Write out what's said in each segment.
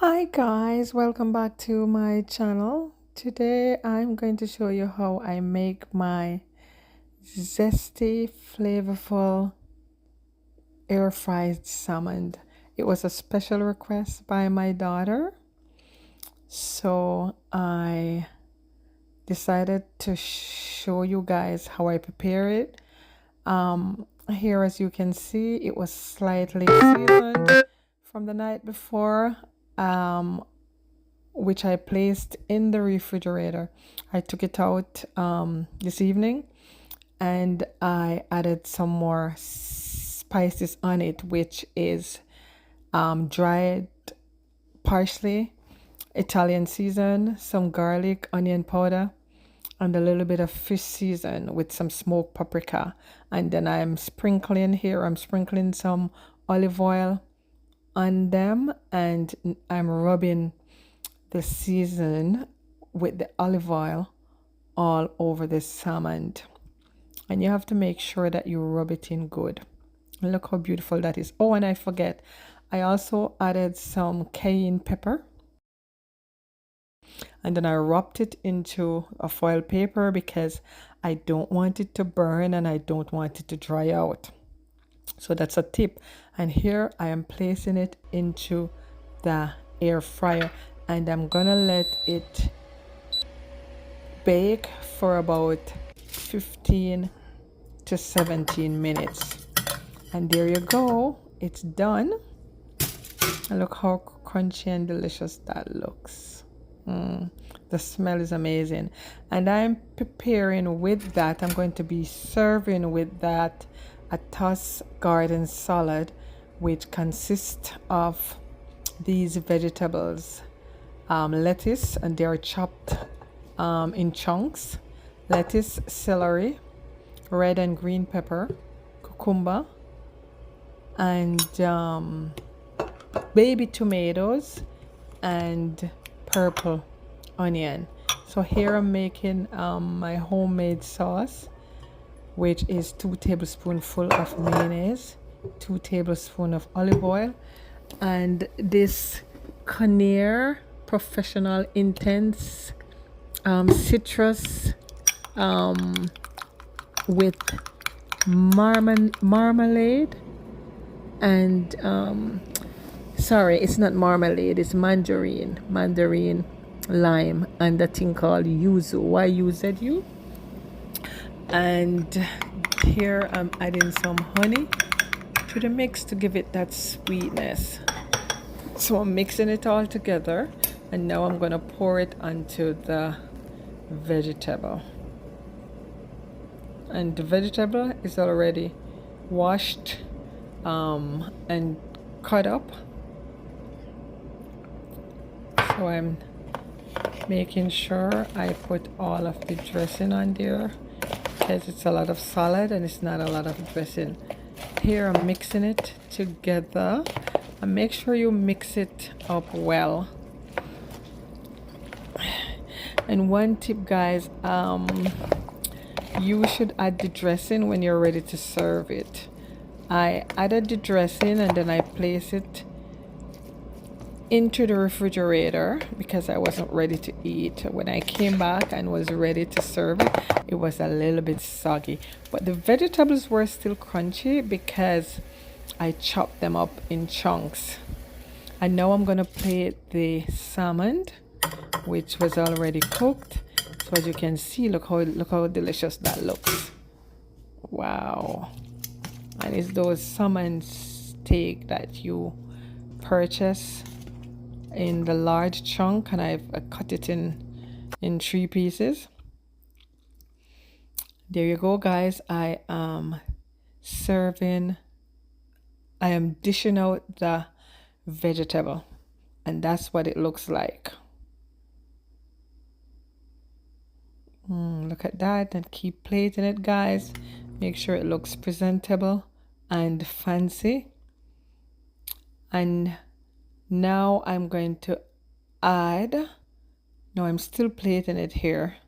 Hi guys, welcome back to my channel. Today I'm going to show you how I make my zesty, flavorful air fried salmon. It was a special request by my daughter, so I decided to show you guys how I prepare it. Here, as you can see, it was slightly seasoned from the night before. Which I placed in the refrigerator. I took it out this evening and I added some more spices on it, which is dried parsley, Italian season, some garlic, onion powder, and a little bit of fish season with some smoked paprika. And then I'm sprinkling some olive oil on them, and I'm rubbing the season with the olive oil all over the salmon. And you have to make sure that you rub it in good. Look how beautiful that is. Oh, and I forget, I also added some cayenne pepper, and then I wrapped it into a foil paper because I don't want it to burn and I don't want it to dry out. So that's a tip. And here I am placing it into the air fryer, and I'm gonna let it bake for about 15 to 17 minutes. And there you go, it's done. And look how crunchy and delicious that looks. The smell is amazing. And I'm preparing with that, I'm going to be serving with that a toss garden salad, which consists of these vegetables, lettuce, and they are chopped in chunks, lettuce, celery, red and green pepper, cucumber, and baby tomatoes, and purple onion. So here I'm making my homemade sauce, which is 2 tablespoonfuls of mayonnaise, 2 tablespoons of olive oil, and this Conair Professional Intense citrus with marmalade and sorry, it's not marmalade, it's mandarin lime, and a thing called yuzu, yuzu. And here I'm adding some honey to the mix to give it that sweetness. So I'm mixing it all together, and now I'm going to pour it onto the vegetable. And the vegetable is already washed and cut up. So I'm making sure I put all of the dressing on there, because it's a lot of salad and it's not a lot of dressing. Here I'm mixing it together, and make sure you mix it up well. And one tip, guys, you should add the dressing when you're ready to serve it. I added the dressing and then I place it into the refrigerator because I wasn't ready to eat. When I came back and was ready to serve it, it was a little bit soggy, but the vegetables were still crunchy because I chopped them up in chunks. And now I'm gonna plate the salmon, which was already cooked. So as you can see, look how delicious that looks. Wow. And it's those salmon steak that you purchase in the large chunk, and I've cut it in 3 pieces. There you go, guys. I am dishing out the vegetable, and that's what it looks like. Look at that, and keep plating it, guys. Make sure it looks presentable and fancy. And now I'm going to add, no, I'm still plating it here.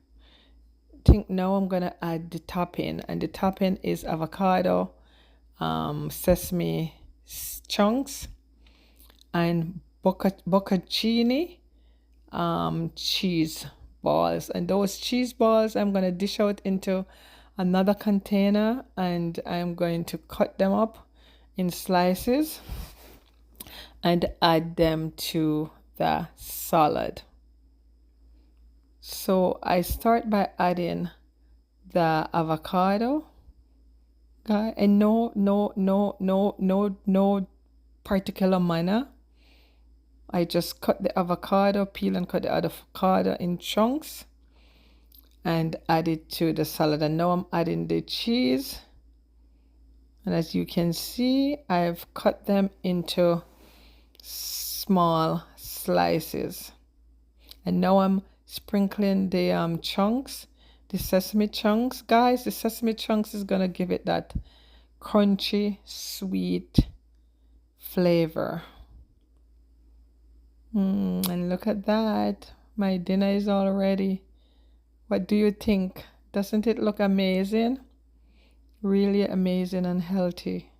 Now I'm going to add the topping, and the topping is avocado, sesame chunks, and bocconcini cheese balls. And those cheese balls I'm going to dish out into another container, and I'm going to cut them up in slices and add them to the salad. So I start by adding the avocado, guy, and no particular manner. I just cut the avocado, peel and cut the avocado in chunks and add it to the salad. And now I'm adding the cheese. And as you can see, I've cut them into small slices. And now I'm sprinkling the chunks, the sesame chunks. Guys, the sesame chunks is going to give it that crunchy, sweet flavor. And look at that. My dinner is all ready. What do you think? Doesn't it look amazing? Really amazing and healthy.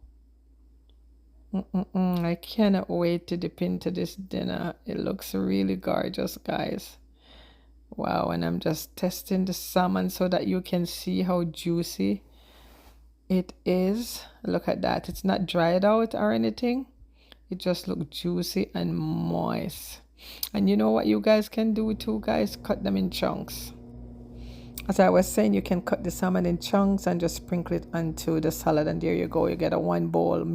I cannot wait to dip into this dinner. It looks really gorgeous, guys. Wow, and I'm just testing the salmon so that you can see how juicy it is. Look at that. It's not dried out or anything. It just looks juicy and moist. And you know what you guys can do too, guys? Cut them in chunks. As I was saying, you can cut the salmon in chunks and just sprinkle it onto the salad, and there you go. You get a one bowl meal.